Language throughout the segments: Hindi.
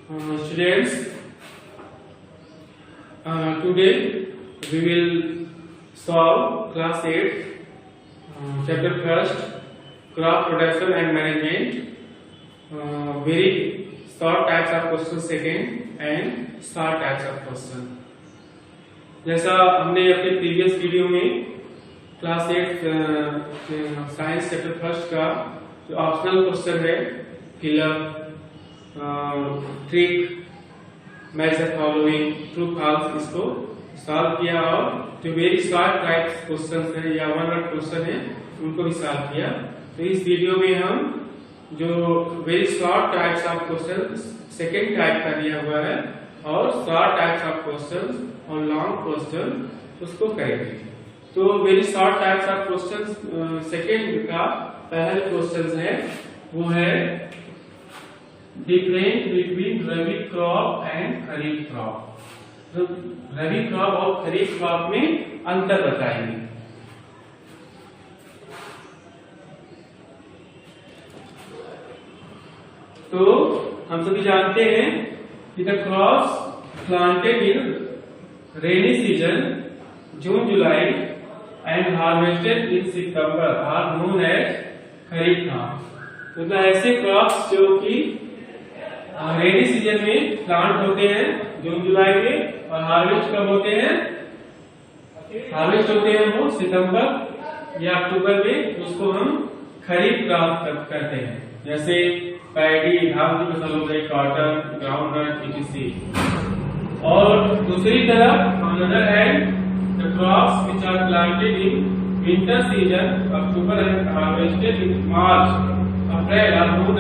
Students, today we will solve class 8 chapter 1st crop production and management, very short types of question second and short types of question. जैसा हमने अपने प्रीवियस वीडियो में क्लास 8 साइंस चैप्टर 1st का जो ऑप्शनल क्वेश्चन है fill up trick match the following true false इसको सॉल्व किया और जो वेरी शॉर्ट टाइप्स क्वेश्चन है या वन वर्ड क्वेश्चन है उनको भी सॉल्व किया। तो इस वीडियो में हम जो very short types of question second type का दिया हुआ है और शॉर्ट टाइप्स ऑफ क्वेश्चन और लॉन्ग क्वेश्चन उसको करेंगे। तो very short types of question second का पहला क्वेश्चन है वो है difference between rabi crop and kharif crop. तो रबी क्रॉप और खरीफ क्रॉप में अंतर बताएंगे। तो हम सभी जानते हैं कि the crops planted in rainy season June July and harvested in September are known as kharif crop. तो ऐसे क्रॉप्स जो कि रेनी सीजन में प्लांट होते हैं जून जुलाई में और हार्वेस्ट कब होते हैं, हार्वेस्ट होते हैं वो सितंबर या अक्टूबर में, उसको हम खरीफ क्रॉप करते हैं। जैसे पैडी धान की फसल हो गई, कॉटन, ग्राउंडनट etc। और दूसरी तरफ another hand the crops which are planted in winter season October and harvested in March April are known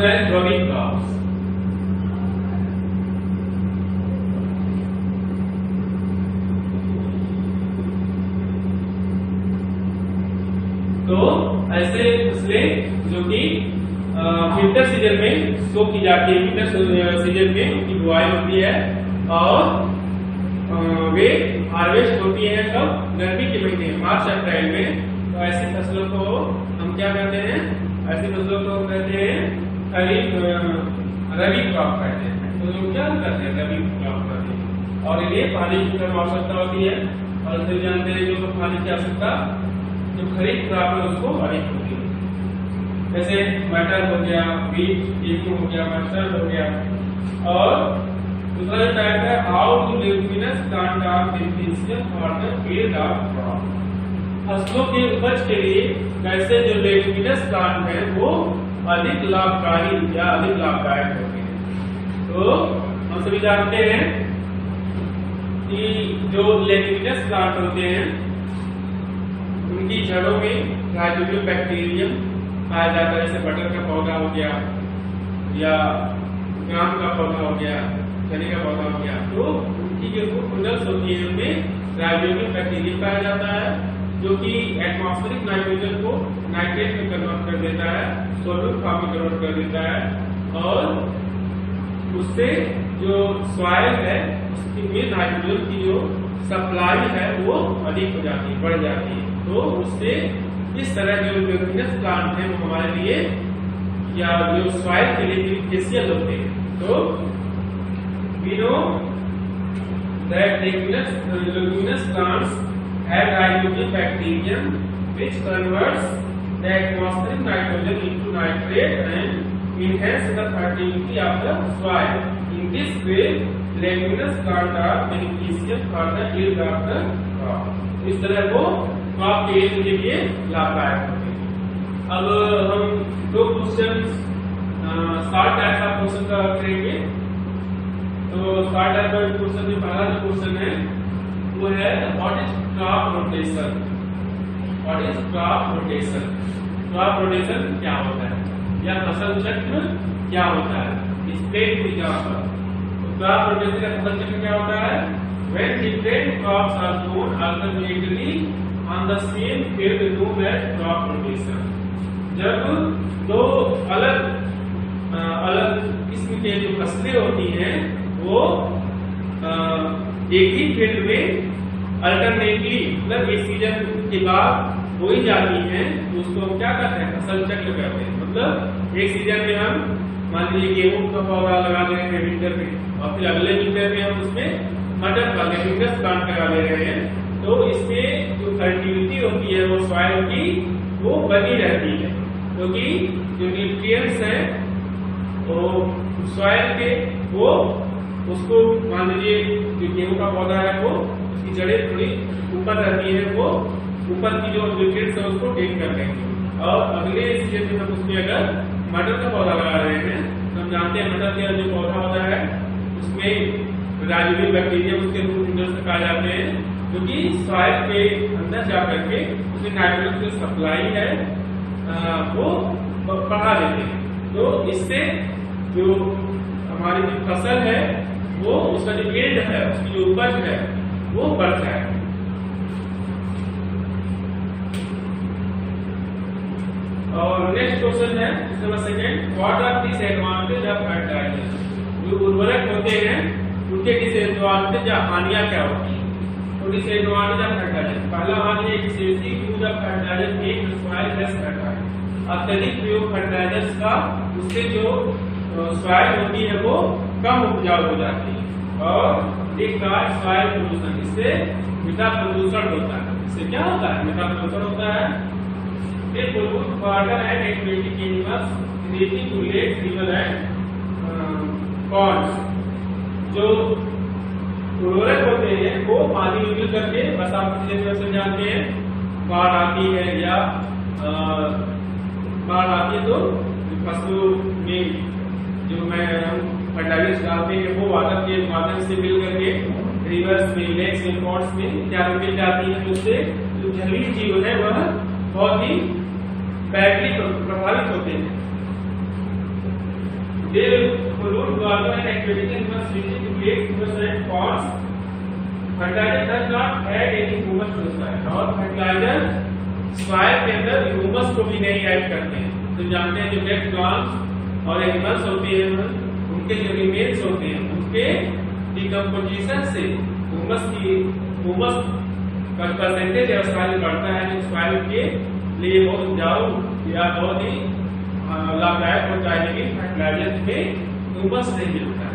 as rabi crops. तो ऐसे फसलें जो कि विंटर सीजन में सो की जाती है, विंटर सीजन में उनकी बुआई होती है और वे हार्वेस्ट होती है कब, गर्मी के महीने मार्च अप्रैल में। तो ऐसी फसलों को हम क्या कहते हैं, ऐसी फसलों को कहते हैं खरीफ रबी क्रॉप कहते हैं। तो लोग क्या करते हैं, रबी क्रॉप करते हैं और इन्हें पानी की कम आवश्यकता होती है और फिर जानते हैं जो पानी की आवश्यकता जो खरीफ क्रॉप है उसको अधिक होती है। जैसे मटर हो गया, बीट, गेहूं हो गया, मस्टर्ड हो गया। और दूसरा जो टाइप है how to leguminous plant are beneficial for the field of crop. फसलों के उपज के लिए कैसे जो लेग्यूमिनस प्लांट है वो अधिक लाभकारी या अधिक लाभदायक होते हैं। तो हम सभी जानते हैं कि जो लेग्यूमिनस प्लांट होते हैं उनकी जड़ों में राइजोबियम बैक्टीरियम पाया जाता है। जैसे बटर का पौधा हो गया या ग्राम का पौधा हो गया, चने का पौधा हो गया। तो उनकी जो फंगस होती है उनमें राइजोबियम बैक्टीरियम पाया जाता है जो कि एटमॉस्फेरिक नाइट्रोजन को नाइट्रेट में कन्वर्ट कर देता है, सोडियम फॉर्म में कन्वर्ट कर देता है और उससे जो सॉइल है उसमें नाइट्रोजन की जो सप्लाई है वो अधिक हो जाती है, बढ़ जाती है। तो उससे इस तरह जो लेग्यूमिनस प्लांट है वो हमारे लिए या जो सॉइल के लिए बेनिफिशियल होते हैं। तो we know that leguminous plants have rhizobium bacterium which converts the atmospheric nitrogen into nitrate and enhance the fertility of the soil. In this way, leguminous plants are beneficial for the yield of the crop. इस तरह वो क्रॉप के yield के लिए लाभदायक होते हैं। अब हम दो question short type of question का करेंगे। तो शॉर्ट टाइप ऑफ क्वेश्चन में पहला जो क्वेश्चन है वो है what is crop rotation. What is crop rotation, crop rotation क्या होता है या फसल चक्र क्या होता है। स्प्रेड की जगह पर तो क्रॉप रोटेशन का फसल चक्र क्या होता है, when different crops are grown alternately on the same field known as crop rotation. जब दो अलग अलग किस्म के जो फसलें होती हैं वो एक ही फील्ड में अल्टरनेटली मतलब एक सीजन के बाद बोई जाती हैं तो उसको हम क्या करते हैं, फसल चक्र कहते हैं। मतलब एक सीजन में हम मान लीजिए गेहूं का पौधा लगा दे रहे हैं विंटर में, और फिर अगले विंटर में हम उसमें मटर का लेफिंगस प्लांट लगा दे रहे हैं, तो इसमें जो फर्टिलिटी होती है वो सॉइल की वो बनी रहती है, क्योंकि जो न्यूट्रिएंट्स हैं वो सॉइल के वो उसको मान लीजिए जो गेहूं का पौधा है वो उसकी जड़ें थोड़ी ऊपर रहती है, वो ऊपर की जो न्यूट्रिएंट्स है उसको टेक कर लेंगे। और अगले सीजन में हम उसमें अगर मटर का पौधा लगा रहे हैं तो हम जानते हैं मटर का जो पौधा होता है उसमें राइजोबियम बैक्टीरिया उसके रूट इंडर्स कहा जाते हैं, जो कि सॉइल के अंदर जा करके उसमें नाइट्रोजन की सप्लाई है वो बढ़ा देते हैं। तो इससे जो हमारी जो फसल है वो उसका जो यील्ड है, उसकी जो उपज है वो बढ़ जाए। और नेक्स्ट क्वेश्चन है number second, what are disadvantage of fertiliser. जो उर्वरक होते हैं उनके डिसएडवांटेज या हानियां क्या होती है। तो डिसएडवांटेज ऑफ फर्टिलाइजर, पहला हानि है excessive use of fertiliser make the soil less fertile. अत्यधिक प्रयोग फर्टिलाइजर्स का उससे जो सॉइल होती है वो कम उपजाऊ हो जाती है। और एक सॉइल पोल्यूशन, इससे मृदा प्रदूषण होता है। इससे क्या होता है, मृदा प्रदूषण होता है। They pollute water and aquatic animals, leading to lakes, rivers and ponds. जो उर्वरक होते हैं वो पानी में मिल करके, बस आप जैसे जानते हैं बाढ़ आती है या बाढ़ आती है तो फसलों में जो हम फर्टिलाइजर्स डालते हैं वो वाटर के माध्यम से मिल करके रिवर्स में, लेक्स में, पॉन्ड्स में क्या मिल जाती है, उससे जो जलीय जीव है वह बहुत ही बैडली प्रभावित होते हैं। They pollute water and aquatic animals, leading to lakes, rivers and ponds. Fertilizer does not add any humus to the soil, और फर्टिलाइजर सॉइल के अंदर ह्यूमस को भी नहीं ऐड करते हैं। तो जानते हैं जो डेड प्लांट्स और एनिमल्स होते हैं उनके जो रिमेन्स होते हैं उनके डिकम्पोजिशन से ह्यूमस का परसेंटेज या सॉइल बढ़ता है, जो सॉइल के लिए बहुत उपजाऊ या बहुत ही लाभदायक होता है, लेकिन फर्टिलाइजर में ह्यूमस नहीं मिलता है।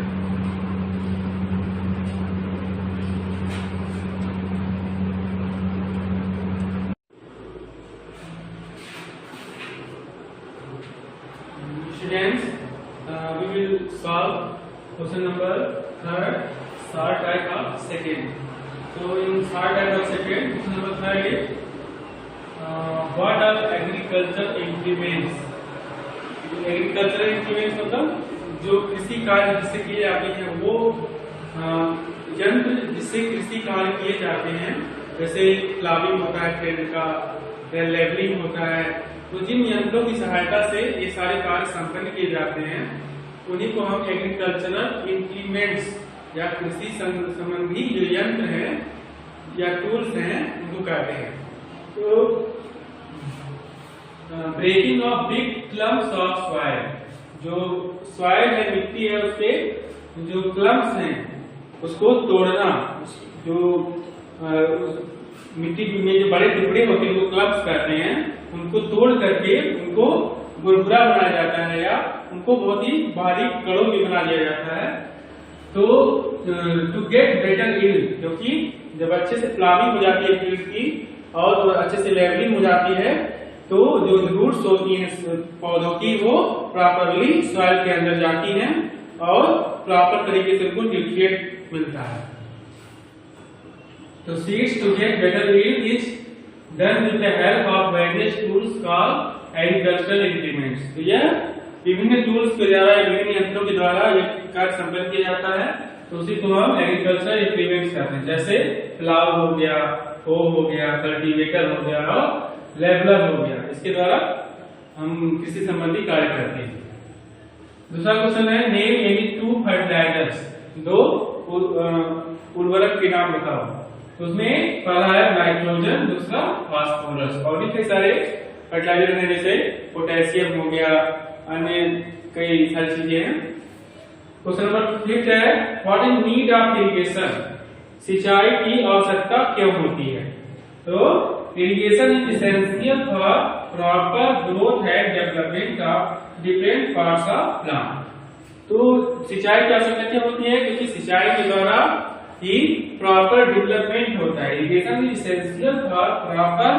Students, we will solve question number 3rd, short type of second. So in short type of second, question number 3rd is what are agricultural implements? Agricultural instruments मतलब जो कृषि कार्य जिससे किए जाते हैं वो यंत्र जिससे कृषि कार्य किए जाते हैं, जैसे प्लाविंग होता है ट्रेड का, लेवलिंग होता है। तो जिन यंत्रों की सहायता से ये सारे कार्य संपन्न किए जाते हैं उन्हीं को हम एग्रीकल्चरल इंप्लीमेंट्स या कृषि संबंधी जो यंत्र हैं या टूल्स हैं उनको कहते हैं। तो breaking of big clumps of soil, जो सॉइल है मिट्टी है उसके जो क्लम्प्स हैं उसको तोड़ना, जो मिट्टी में जो बड़े टुकड़े होते हैं वो क्लम्प्स कहते हैं, उनको तोड़ करके उनको गुरगुरा बनाया जाता है या उनको बहुत ही बारीक कड़ों में बना दिया जाता है। तो टू गेट बेटर यील्ड, क्योंकि जब अच्छे से प्लाविंग हो जाती है फील्ड की और अच्छे से लेवलिंग हो जाती है तो जो रूट्स होती हैं पौधों की वो प्रॉपरली सॉइल के अंदर जाती हैं और प्रॉपर तरीके से उनको न्यूट्रिएंट मिलता है। तो seeds to get better yield is done with the help of various tools called agricultural implements. तो यह विभिन्न टूल्स के द्वारा, विभिन्न यंत्रों के द्वारा ये कार्य संपन्न किया जाता है, तो उसी को हम एग्रीकल्चरल इंप्लीमेंट्स कहते हैं। जैसे प्लाव हो गया, हो गया, कल्टीवेटर हो गया और लेवलर हो गया, इसके द्वारा हम कृषि संबंधी कार्य करते हैं। दूसरा क्वेश्चन है नेम एनी टू फर्टिलाइजर्स, दो उर्वरक के नाम बताओ। तो उसमें पहला है नाइट्रोजन, दूसरा फास्फोरस। और भी कई सारे फर्टिलाइजर हैं जैसे पोटेशियम हो गया, अन्य कई सारी चीजें हैं। क्वेश्चन नंबर 5 है what is need of irrigation, सिंचाई की आवश्यकता क्यों होती है। तो irrigation is essential for proper growth and development of different parts of plant. तो सिंचाई की आवश्यकता होती है क्योंकि सिंचाई के द्वारा ही प्रॉपर डेवलपमेंट होता है। Irrigation is essential for proper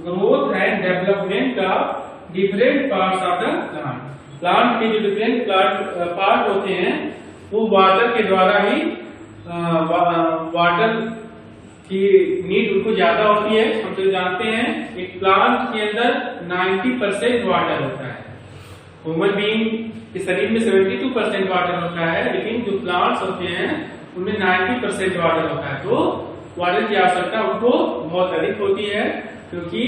growth and development of different parts of the plant. Plant के जो डिफरेंट पार्ट होते हैं वो वाटर के द्वारा ही वाटर की नीड उनको ज्यादा होती है। हम तो जानते हैं एक प्लांट के अंदर 90% वाटर होता है। ह्यूमन बीइंग के शरीर में 72% वाटर होता है, लेकिन जो प्लांट्स होते हैं उनमें 90% वाटर होता है। तो वाटर की आवश्यकता उनको बहुत अधिक होती है क्योंकि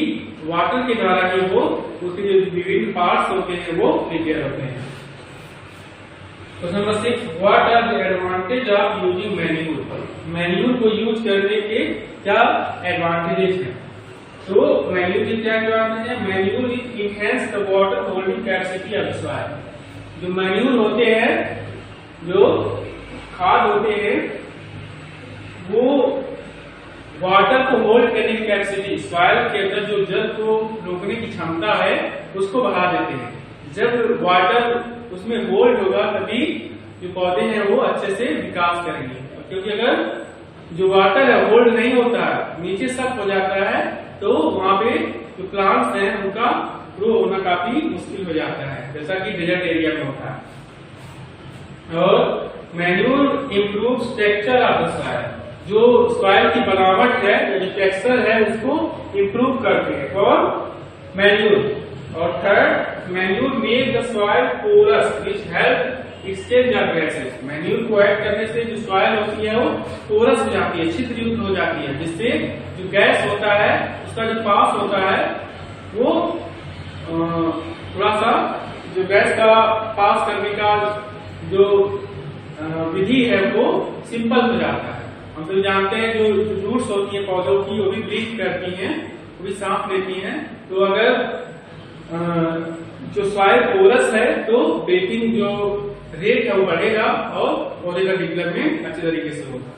वाटर के द्वारा ही वो उसके जो विभिन्न पार्ट्स होते हैं वो प्रिपेयर होते हैं। Question number 6, what are the advantage of using manure? Manure को यूज करने के क्या एडवांटेजेस हैं? तो मैन्यूर की क्या एडवांटेज है? Manure is enhance the water holding capacity of soil. जो मैन्यूर होते हैं, जो खाद होते हैं, वो वाटर को होल्ड करने की कैपेसिटी, सॉइल के अंदर जो जल को रोकने की क्षमता है उसको बढ़ा देते हैं। जब वाटर उसमें होल्ड होगा तभी जो पौधे हैं वो अच्छे से विकास करेंगे, क्योंकि अगर जो वाटर है होल्ड नहीं होता, नीचे सब हो जाता है, तो वहां पे जो प्लांट्स हैं उनका ग्रो होना काफी मुश्किल हो जाता है, जैसा कि डेजर्ट एरिया में होता है। और manure improve texture of the soil. जो सॉइल की बनावट है, जो टेक्सचर है, उसको इम्प्रूव करते हैं और मैन्यूर। और third, manure make the soil porous which help exchange of gases. Manure को ऐड करने से जो सॉइल होती है वो पोरस हो जाती है, छिद्रयुक्त हो जाती है, जिससे जो गैस होता है उसका जो पास होता है वो थोड़ा सा जो गैस का पास करने का जो विधि है वो सिंपल हो जाता है। हम तो जानते हैं जो रूट्स होती है पौधों की वो भी ब्रीथ करती हैं, वो भी सांस लेती हैं। तो अगर जो सॉइल पोरस है तो ब्रीथिंग जो रेट है वो बढ़ेगा और पौधे का डेवलपमेंट अच्छे तरीके से होगा।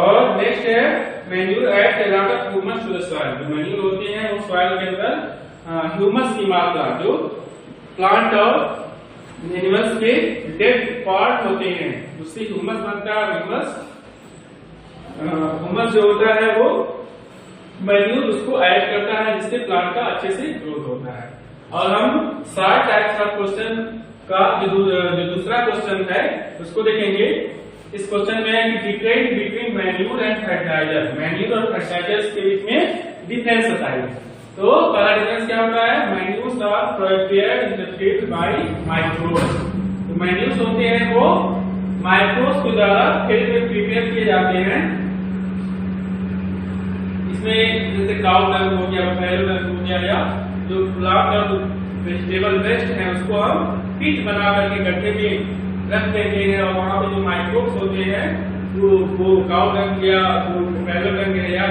और नेक्स्ट है manure adds a lot of humus to the soil. जो मैन्यूर होते हैं वो सॉइल के अंदर ह्यूमस की मात्रा, जो प्लांट और एनिमल्स के डेड पार्ट होते हैं उससे ह्यूमस बनता है। ह्यूमस जो होता है वो मैन्यूर उसको ऐड करता है, जिससे प्लांट का अच्छे से ग्रोथ होता है। और हम 7 टाइप्स ऑफ क्वेश्चन का जो दूसरा क्वेश्चन है उसको देखेंगे। इस क्वेश्चन में है कि difference between manure and fertiliser. Manure और फर्टिलाइजर्स के बीच में डिफरेंस बताइए। तो पहला डिफरेंस क्या होता है? Manures are prepared in the field by microbes. तो मैन्यूर्स होते हैं वो माइक्रोब्स के द्वारा फील्ड में प्रिपेयर किए जाते हैं। इसमें जैसे काउ डंग हो गया, फैलो डंग हो गया, या जो प्लांट और वेजिटेबल वेस्ट है उसको हम पिट बना करके गड्ढे में रख देते हैं और वहां पे जो माइक्रोब्स होते हैं वो काउ डंग या फैलो डंग या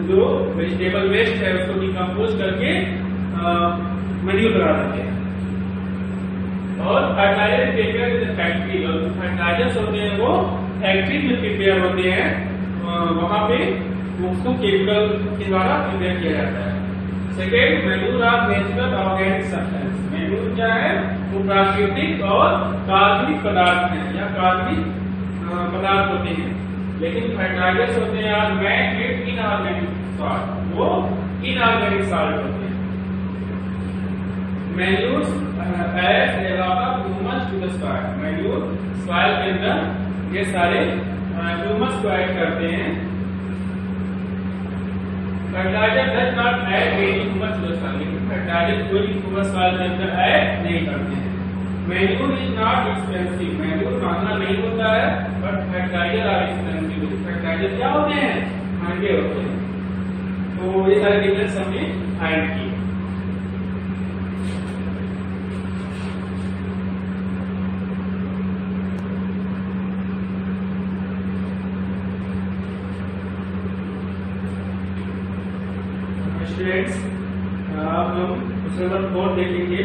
जो वेजिटेबल वेस्ट है उसको डिकम्पोज करके मैन्यूर बना देते हैं। और फर्टिलाइजर प्रिपेयर फैक्ट्री, और फर्टिलाइजर्स होते हैं वो फैक्ट्री में प्रिपेयर होते हैं, वहां पे उसको केमिकल के द्वारा प्रिपेयर किया जाता है। Second, manure are natural organic substance. Manure क्या है? वो प्राकृतिक और कार्बनिक पदार्थ हैं या कार्बनिक पदार्थ होते हैं। लेकिन फर्टिलाइजर्स होते हैं यार मैन मेड इनऑर्गेनिक सॉल्ट, वो इनऑर्गेनिक सॉल्ट होते हैं। Manures adds a lot of humus to the soil. Manure soil के अंदर ये सारे ह्यूमस को ऐड करते हैं। Fertiliser does not add any humus to the soil. लेकिन फर्टिलाइजर कोई भी ह्यूमस सॉइल के अंदर ऐड नहीं करते हैं। Manure is not expensive. Manure महंगा नहीं होता है, but fertiliser are expensive. Fertiliser क्या होते हैं? महंगे होते हैं। तो ये सारे डिफरेंस हमने फाइंड किए। स्टूडेंट्स, अब हम क्वेश्चन नंबर 4 देखेंगे।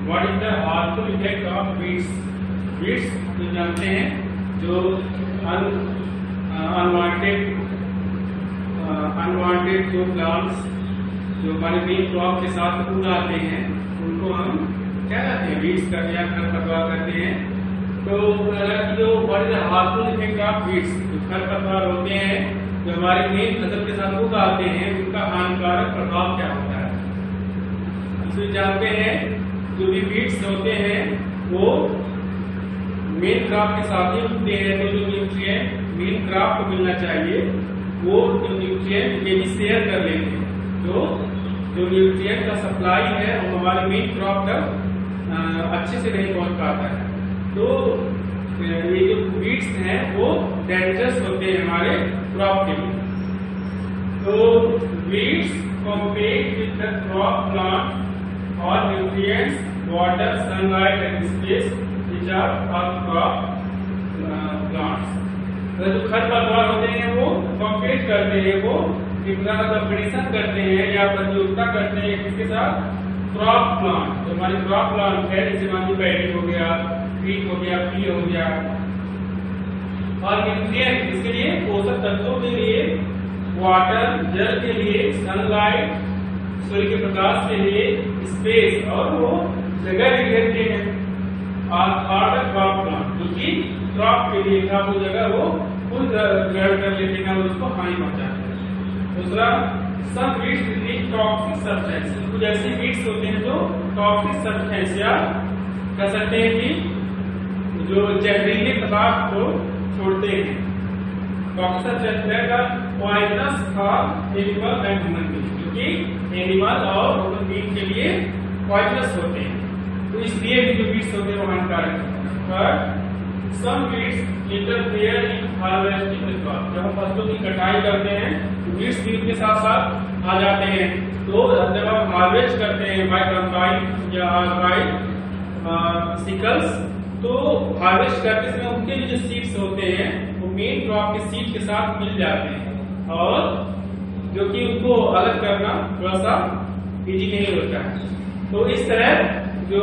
What is the harmful effect of weeds? Weeds जो जानते हैं, जो अनवांटेड हमारे जो प्लांट्स जो हमारे मेन क्रॉप के साथ उगाते हैं उनको हम क्या कहते हैं, वीड्स करते हैं, खरपतवार करते हैं। तो जो what is the harmful effect of weeds, जो खरपतवार होते हैं जो हमारे मेन फसल के साथ उगाते हैं, उनका हानिकारक प्रभाव क्या होता है। इसमें जानते हैं जो भी वीड्स होते हैं वो मेन क्रॉप के साथ ही उगते हैं, तो जो न्यूट्रिएंट मेन क्रॉप को मिलना चाहिए वो जो न्यूट्रिएंट ये भी शेयर कर लेते हैं। तो जो न्यूट्रिएंट का सप्लाई है वो हमारे मेन क्रॉप तक अच्छे से नहीं पहुंच पाता है। तो ये जो वीड्स हैं वो डेंजरस होते हैं हमारे क्रॉप के लिए। तो weeds compete with the crop plant और nutrients, water, sunlight and space which are all crop plants. तो जो खरपतवार होते हैं वो कॉम्पीट करते हैं, वो कंपटीशन करते हैं या प्रतियोगिता करते हैं किसके साथ, क्रॉप प्लांट। जो हमारे क्रॉप प्लांट है जैसे मान लीजिए पैडी हो गया, वीट हो गया, पी हो गया। और न्यूट्रिएंट इसके लिए पोषक तत्वों के लिए, वाटर जल के लिए, सनलाइट सूर्य के प्रकाश के लिए, स्पेस और वो जगह भी घेरते हैं। और क्रॉप प्लांट जो कि क्रॉप के लिए था वो जगह वो खुद ग्रहण कर लेते हैं, उसको हानि पहुंचाते हैं। दूसरा, some weeds release toxic substances, कुछ ऐसे weeds होते हैं जो टॉक्सिक सब्सटेंस या कह सकते हैं कि जो जहरीले पदार्थ को छोड़ते हैं। टॉक्सिक सब्सटेंस का poisonous for animal and human being, क्योंकि एनिमल और ह्यूमन बीइंग के लिए पॉइजनस होते हैं, तो इसलिए भी जो weeds होते हैं वो हानिकारक है। पर some weeds interfere in harvesting the crop, जब हम फसलों की कटाई करते हैं वीड्स भी उनके साथ साथ आ जाते हैं। तो जब हम हार्वेस्ट करते हैं बाय कंबाइन या बाय सिकल्स, तो हार्वेस्ट करते समय उनके जो सीड्स होते हैं वो मेन क्रॉप के सीड के साथ मिल जाते हैं, और जो कि उनको अलग करना थोड़ा सा इजी नहीं होता है। तो इस तरह जो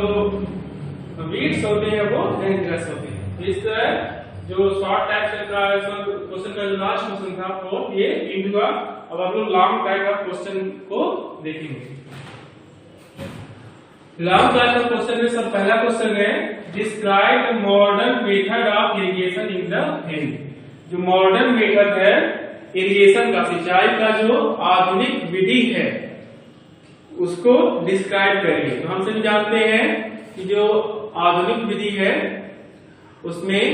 वीड्स होते हैं वो डेंजरस होते हैं। इस तरह जो शॉर्ट टाइप से क्वेश्चन का जो लास्ट क्वेश्चन था वो ये इंटू का। अब हम लोग लॉन्ग टाइप ऑफ क्वेश्चन को देखेंगे। लॉन्ग टाइप ऑफ क्वेश्चन में सब पहला क्वेश्चन है, describe the modern method of irrigation in the Hind. जो मॉडर्न मेथड है इरिगेशन का, सिंचाई का जो आधुनिक विधि है उसको डिस्क्राइब करिए। तो हम सभी जानते हैं कि जो आधुनिक विधि है उसमें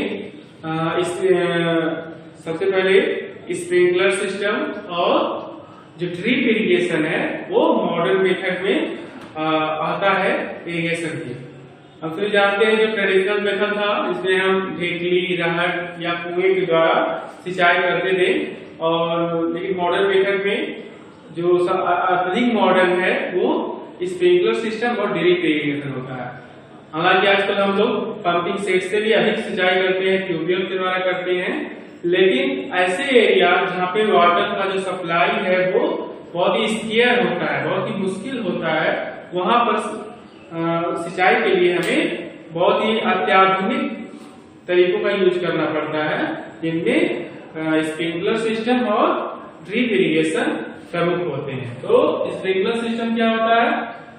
सबसे पहले स्प्रिंकलर सिस्टम और जो ड्रिप इरिगेशन है वो मॉडर्न मेथड में आता है इरिगेशन की। हम सभी जानते हैं जो ट्रेडिशनल मेथड था इसमें हम ढेकली, रहट या कुएं के द्वारा सिंचाई करते थे, और लेकिन मॉडर्न मेथड में जो अत्यधिक मॉडर्न है वो स्प्रिंकलर सिस्टम और ड्रिप इरिगेशन होता है। हालांकि आजकल हम लोग पंपिंग सेट से भी अधिक सिंचाई करते हैं, ट्यूबवेल के द्वारा करते हैं, लेकिन ऐसे एरिया जहाँ पे वाटर का जो सप्लाई है वो बहुत ही स्केयर होता है, बहुत ही मुश्किल होता है, वहां पर सिंचाई के लिए हमें बहुत ही अत्याधुनिक तरीकों का यूज करना पड़ता है, जिनमें स्प्रिंकलर सिस्टम और ड्रिप इरिगेशन प्रमुख होते हैं। तो स्प्रिंकलर सिस्टम क्या होता है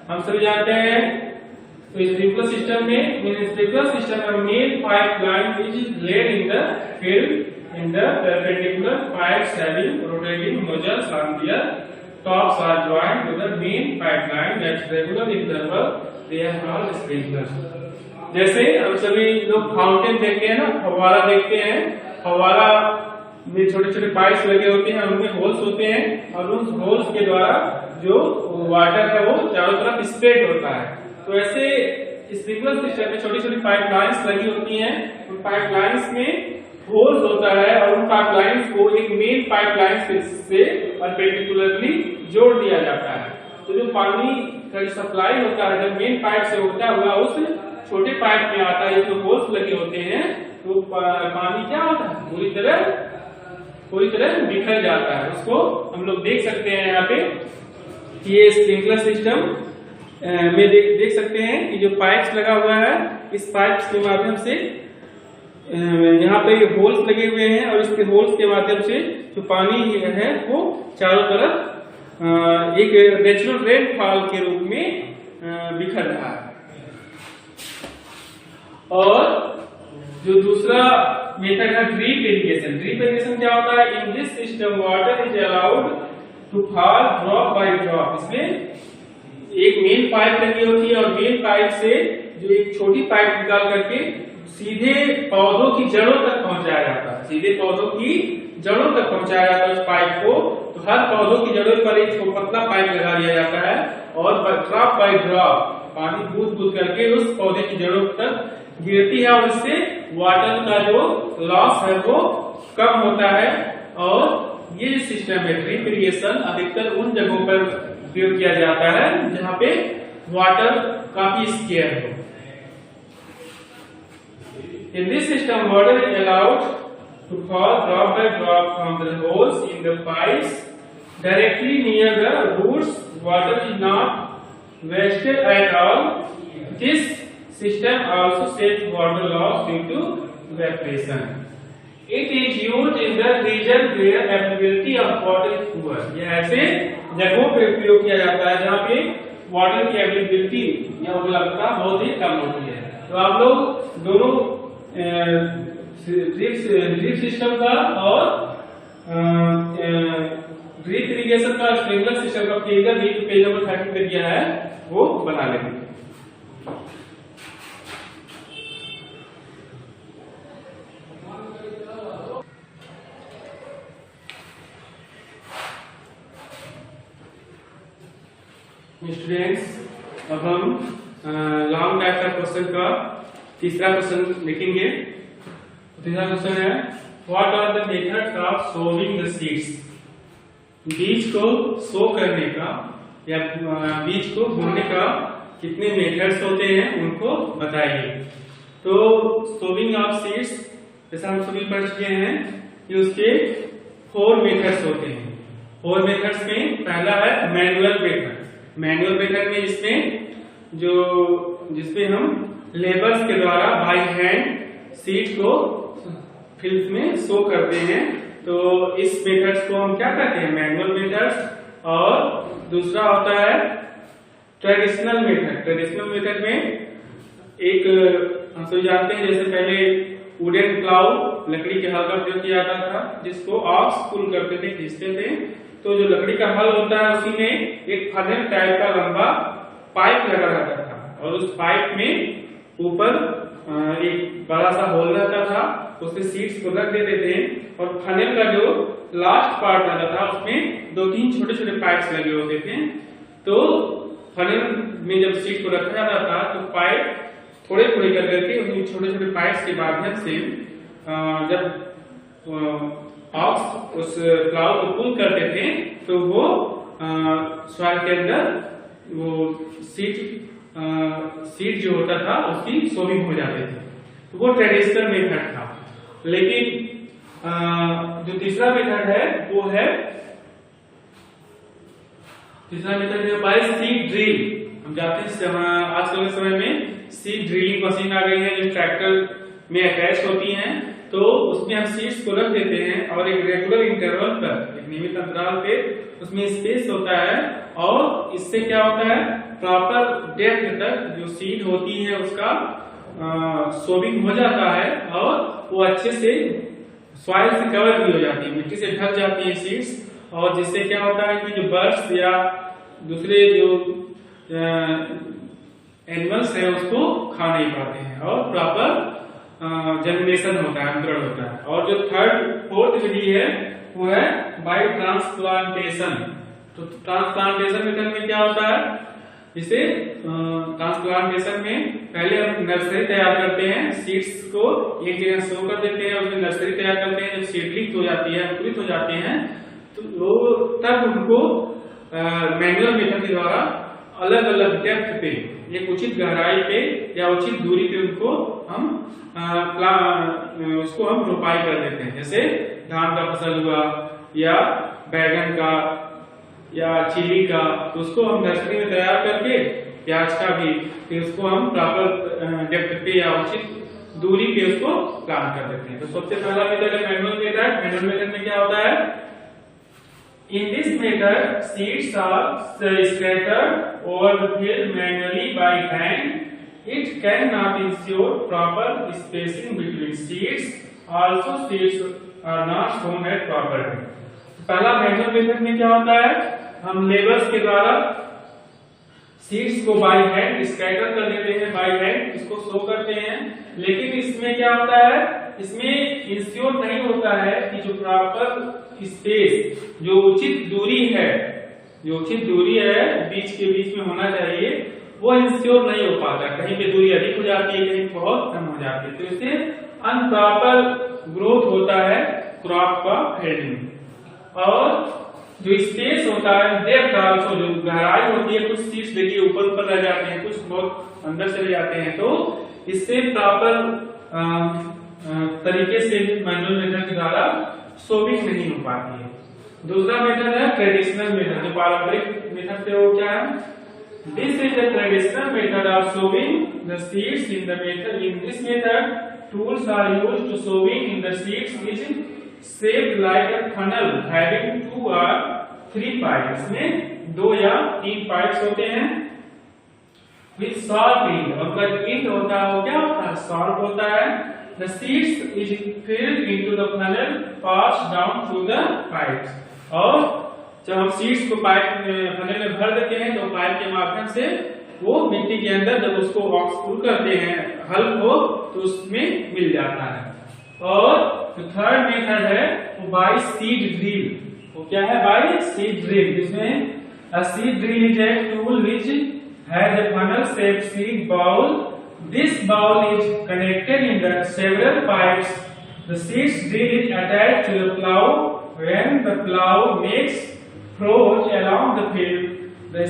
हम सभी जानते हैं। तो स्प्रिंकलर सिस्टम में स्प्रिंकलर सिस्टम में main pipeline which is laid in the field in the perpendicular pipes having rotating nozzles on their tops are joined to the main pipeline at regular interval. They are called sprinklers. जैसे हम सभी लोग फाउंटेन देखते हैं ना, फव्वारा देखते हैं, फव्वारा में छोटे छोटे पाइप्स लगे होते हैं, उनमें होल्स होते हैं, और उन होल्स के द्वारा जो वाटर है वो चारों तरफ स्प्रेड होता है। तो ऐसे स्प्रिंकलर सिस्टम में छोटी छोटी पाइपलाइंस लगी होती हैं, उन पाइपलाइंस में होल्स होता है, और उन पाइपलाइंस को एक मेन पाइपलाइन से परपेंडिकुलरली जोड़ दिया जाता है। तो जो पानी का सप्लाई होता है जब मेन पाइप से होता हुआ उस छोटे पाइप में आता है, जो होल्स लगे होते हैं, तो पानी क्या होता है पूरी तरह बिखर जाता है। उसको हम लोग देख सकते हैं यहाँ पे, ये स्प्रिंकलर सिस्टम में देख सकते हैं कि जो पाइप्स लगा हुआ है, इस पाइप्स के माध्यम से यहाँ पे होल्स लगे हुए हैं, और इसके होल्स के माध्यम से जो पानी है वो चारों तरफ एक नेचुरल रेनफॉल के रूप में बिखर रहा है। और जो दूसरा मेथड है ड्रिप इरिगेशन। ड्रिप इरिगेशन क्या होता है? In this system water is allowed to fall drop by drop. इसमें एक मेन पाइप लगी होती है और मेन पाइप से जो एक छोटी पाइप निकाल करके सीधे पौधों की जड़ों तक पहुंचाया जाता है। सीधे पौधों की जड़ों तक पहुंचाया जाता है उस पाइप को। तो हर पौधों की जड़ों पर एक पतला पाइप लगा दिया जाता है और ड्रॉप बाय ड्रॉप पानी बूंद बूंद करके उस पौधे की जड़ों तक गिरती है और इससे वाटर का जो लॉस है वो कम होता है। और ये जो सिस्टम है ड्रिप इरिगेशन अधिकतर उन जगहों पर उपयोग किया जाता है जहाँ पे वाटर काफी स्केयर हो। In this system, water is allowed to fall drop by drop from the holes in the pipes directly near the roots. Water is not wasted at all. This system also saves water loss due to evaporation. It is used in the region where availability of water is poor. यह ऐसे जगहों पे उपयोग किया जाता है जहाँ पे वाटर की अवेलेबिलिटी या उपलब्धता बहुत ही कम होती है। तो आप लोग दोनों ड्रिप सिस्टम का और ड्रिप इरिगेशन का स्प्रिंकलर सिस्टम का फिगर भी पेज नंबर 30 पे दिया है वो बना लेंगे। स्टूडेंट्स अब हम लॉन्ग टाइप का क्वेश्चन का तीसरा क्वेश्चन लिखेंगे। तीसरा क्वेश्चन है what are the methods of sowing the seeds. बीज को सो करने का या बीज को बोने का कितने मेथड्स होते हैं उनको बताइए। तो सोविंग ऑफ सीड्स जैसा हम सभी पढ़ चुके हैं कि उसके 4 मेथड्स होते हैं। 4 मेथड्स में पहला है मैनुअल मेथड। मैनुअल मेथड में जिसमें हम लेबर्स के द्वारा बाय हैंड सीड को फील्ड में सो करते हैं। तो इस मेथड्स को हम क्या कहते हैं? Manual methods. और दूसरा होता है ट्रेडिशनल मेथड। ट्रेडिशनल मेथड में एक हम सभी जानते हैं जैसे पहले वुडन प्लाउ लकड़ी के हल का उपयोग किया जाता था जिसको ऑक्स पुल करते थे, खींचते थे। तो जो लकड़ी का हल होता है उसी में एक फनल टाइप का लंबा पाइप लगा रहता था और उस पाइप में ऊपर एक बड़ा सा होल रहता था, उससे सीड्स को रख देते थे और फनल का जो लास्ट पार्ट रहता था उसमें 2-3 छोटे छोटे पाइप्स लगे होते थे। तो फनल में जब सीड को रखा जाता था तो पाइप थोड़े थोड़े करके उन छोटे छोटे पाइप्स के माध्यम से जब ऑक्स उस प्लाउ को पुल करते थे तो वो सॉइल के अंदर वो सीड जो होता था उसकी सोविंग हो जाती थी। तो वो ट्रेडिशनल मेथड था। लेकिन जो तीसरा मेथड है वो है बाय सीड ड्रिल। हम जानते हैं आजकल के समय में सीड ड्रिलिंग मशीन आ गई है जो ट्रैक्टर में अटैच होती हैं। तो उसमें हम सीड्स को रख देते हैं और एक रेगुलर इंटरवल पर, एक नियमित अंतराल पे उसमें स्पेस होता है और इससे क्या होता है प्रॉपर डेप्थ तक जो सीड होती है उसका सोविंग हो जाता है और वो अच्छे से सॉइल से कवर भी हो जाती है, मिट्टी से ढक जाती है सीड्स। और जिससे क्या होता है कि जो बर्ड्स या दूसरे जो एनिमल्स है उसको खा नहीं पाते हैं और प्रॉपर जनरेशन होता है, अंकुरण होता है। और जो फोर्थ विधि है वो है बाय ट्रांसप्लांटेशन। तो ट्रांसप्लांटेशन मेथड में क्या होता है? इसे ट्रांसप्लांटेशन में पहले हम नर्सरी तैयार करते हैं, सीड्स को एक जगह सो कर देते हैं, उसमें नर्सरी तैयार करते हैं। जब सीडलिंग हो जाती है, अंकुरित हो जाते हैं तो वो तब उनको मैनुअल मेथड के द्वारा अलग अलग डेप्थ पे, एक उचित गहराई पे या उचित दूरी पे उनको हम उसको हम रोपाई कर देते हैं। जैसे धान का फसल हुआ या बैगन का या चिली का, तो उसको हम नर्सरी में तैयार करके, प्याज का भी, फिर उसको हम प्रॉपर डेप्थ पे या उचित दूरी पे उसको प्लांट कर देते हैं। तो सबसे पहला मेथड है मैनुअल मेथड। मैनुअल मेथड में क्या होता है In this method, seeds are scattered over the field manually by hand. It cannot ensure proper spacing between seeds. Also, seeds are not sown at proper time. पहला मैनुअल मेथड में क्या होता है, हम लेबर्स के द्वारा सीड्स को बाय हैंड स्कैटर कर देते हैं, बाय हैंड इसको सो करते हैं। लेकिन इसमें क्या होता है, इसमें इंश्योर नहीं होता है कि जो प्रॉपर स्पेस, जो उचित दूरी है, जो उचित दूरी है बीच के बीच में होना चाहिए, वो इंश्योर नहीं हो पाता। कहीं पे दूरी अधिक हो जाती है, कहीं बहुत कम हो जाती है, तो इससे अनप्रॉपर ग्रोथ होता है क्रॉप का फील्डिंग। और जो स्पेस होता है, डेप्थ आल्सो, जो गहराई होती है, कुछ सीड्स देखिए ऊपर ऊपर रह जाते हैं, कुछ बहुत अंदर चले जाते हैं, तो इससे प्रॉपर तरीके से मैनुअल मेथड के द्वारा सोविंग नहीं हो पाती है। दूसरा मेथड है ट्रेडिशनल मेथड, जो पारंपरिक मेथड से वो क्या है, this is the traditional method of sowing the seeds in the method. In this method tools are used to sowing in the seeds which shaped like a funnel having 2 or 3 pipes। इसमें 2 या 3 पाइप्स होते हैं with sharp end, और का end होता है वो क्या होता है, sharp होता है। The seeds is filled into the funnel, passed down through the pipes। और जब हम सीड्स को पाइप फनल में भर देते हैं तो पाइप के माध्यम से वो मिट्टी के अंदर जब उसको ऑक्सपुल करते हैं हल को, तो उसमें मिल जाता है। और जो थर्ड मेथड है वो बाय सीड ड्रिल। वो क्या है, बाय सीड ड्रिल, जिसमें a seed drill is a tool which has a funnel shaped seed bowl। This bowl is connected in the several pipes। The seed drill is attached to the plow। When the plow makes furrows along the field, the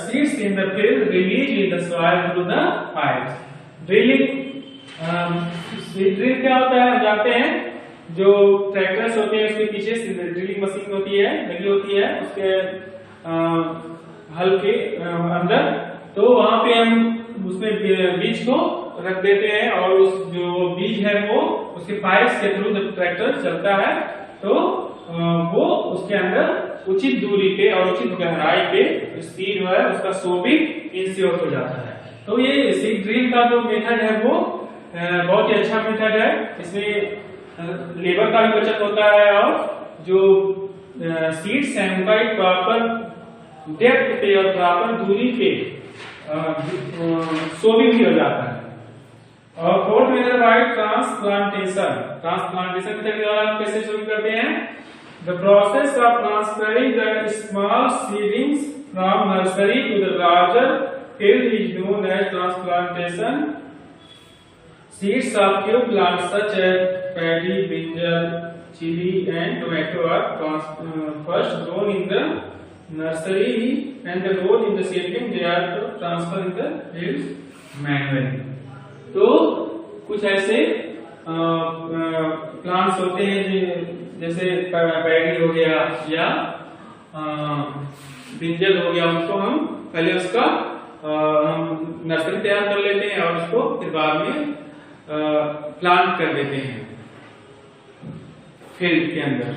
seeds in the field release in the soil through the pipes। Drilling seed drill क्या होता है, हम जानते हैं जो ट्रैक्टर्स होते हैं उसके पीछे ड्रिलिंग मशीन होती है, लगी होती है उसके हल के अंदर, तो वहां पे हम उसमें बीज को रख देते हैं और उस जो बीज है वो उसके पाइप्स के थ्रू जब ट्रैक्टर चलता है तो वो उसके अंदर उचित दूरी पे और उचित गहराई पे सीड है उसका सोविंग इंश्योर हो जाता है। तो ये सीड ड्रिल का जो मेथड है वो बहुत ही अच्छा मेथड है। इसमें लेबर का भी बचत होता है और जो सीड्स हैं उनका एक प्रॉपर डेप्थ पे और प्रॉपर दूरी पे सोविंग भी हो जाता है। और fourth method by transplantation. Transplantation के द्वारा हम कैसे सोविंग करते हैं, the process of transferring the small seedlings from nursery to the larger field is known as transplantation. Seeds of few plants such as paddy, brinjal, chili and tomato are first grown in the nursery and the road in the seedling they are transferred in the fields manually। तो कुछ ऐसे प्लांट्स होते हैं जैसे पैडी हो गया या ब्रिंजल हो गया, उसको हम पहले उसका हम नर्सरी तैयार कर लेते हैं और उसको फिर बाद में प्लांट कर देते हैं फील्ड के अंदर।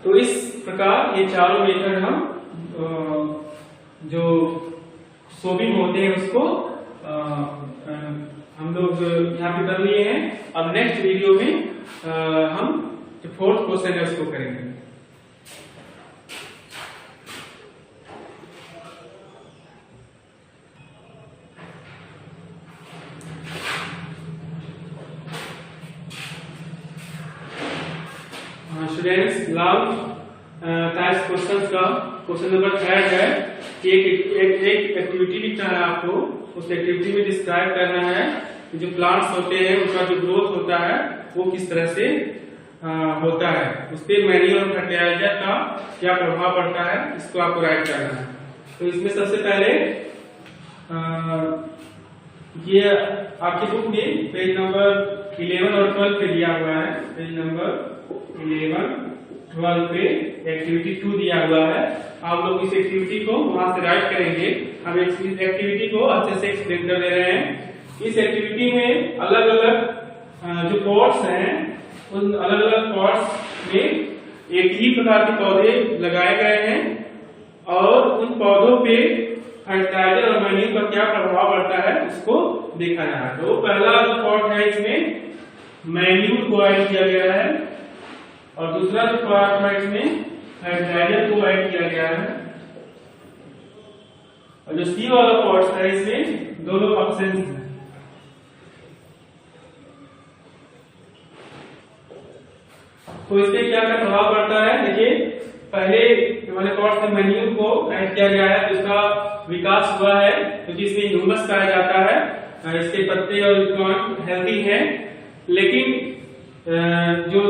तो इस प्रकार ये चारों मेथड हम जो सोविंग होते हैं उसको हम लोग यहाँ पे कर लिए हैं। अब नेक्स्ट वीडियो में हम जो फोर्थ क्वेश्चन है उसको करेंगे। स्टूडेंट्स लाभ टाइप्स क्वेश्चंस का क्वेश्चन नंबर 3 है कि एक एक्टिविटी लिखना है आपको, उस एक्टिविटी में डिस्क्राइब करना है कि जो प्लांट्स होते हैं उनका जो ग्रोथ होता है वो किस तरह से होता है, उस पर मैन्योर फर्टिलाइजर का क्या प्रभाव पड़ता है, इसको आपको राइट करना है। तो इसमें सबसे पहले ये आपकी बुक में पेज नंबर 11 और 12 पे दिया हुआ है। पेज नंबर 11, 12 पे एक्टिविटी 2 दिया हुआ है। आप लोग इस एक्टिविटी को वहां से राइट करेंगे। हम इस एक्टिविटी को अच्छे से एक्सप्लेन कर दे रहे हैं। इस एक्टिविटी में अलग अलग जो पॉट्स हैं उन अलग अलग पॉट्स में एक ही प्रकार के पौधे लगाए गए हैं और उन पौधों पे फर्टिलाइजर और मैन्यूर का क्या प्रभाव पड़ता है उसको देखा जा रहा है। तो पहला जो पार्ट है इसमें मैन्यूर को ऐड किया गया है और दूसरा जो पार्ट है इसमें फर्टिलाइजर को ऐड किया गया है और जो सी वाला पार्ट है इसमें दोनों ऑप्शन हैं। तो इससे क्या क्या प्रभाव पड़ता है, देखिए पहले हमारे पार्ट में मैन्यूर को ऐड किया गया है तो इसका विकास हुआ है क्योंकि इसमें ह्यूमस पाया जाता है, इसके पत्ते और प्लांट हेल्दी हैं। लेकिन जो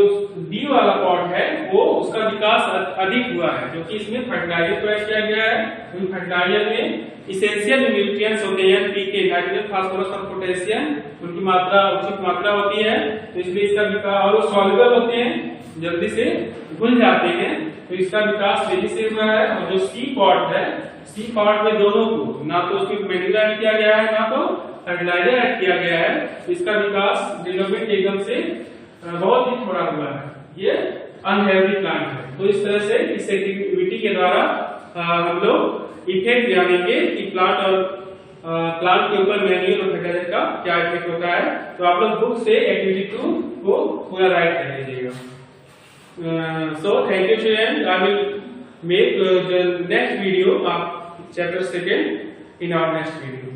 बी वाला पॉट है वो उसका विकास अधिक हुआ है क्योंकि इसमें फर्टिलाइजर को ऐड किया गया है। उन फर्टिलाइजर में इसेंशियल न्यूट्रिएंट्स होते हैं पीके, नाइट्रोजन, फास्फोरस और पोटेशियम, उनकी मात्रा उचित मात्रा होती है तो इसलिए इसका विकास, और वो सॉल्युबल होते हैं, जल्दी से घुल जाते हैं तो इसका विकास तेजी से हुआ है। और जो सी पॉट है, सी पॉट में दोनों को ना तो उसमें मैन्यूर ऐड किया गया है ना तो फर्टिलाइजर ऐड किया गया है तो इसका विकास डेवलपमेंट एकदम से बहुत ही थोड़ा हुआ है, ये अनहेल्दी प्लांट है। तो इस तरह से इस एक्टिविटी के द्वारा हम लोग इफेक्ट जानेंगे कि प्लांट और प्लांट के ऊपर मैन्यूर और फर्टिलाइजर का क्या इफेक्ट होता है। तो आप लोग बुक से एक्टिविटी 2 को पूरा राइट कर लीजिएगा। So thank you students, I will make the next video of chapter 2 in our next video.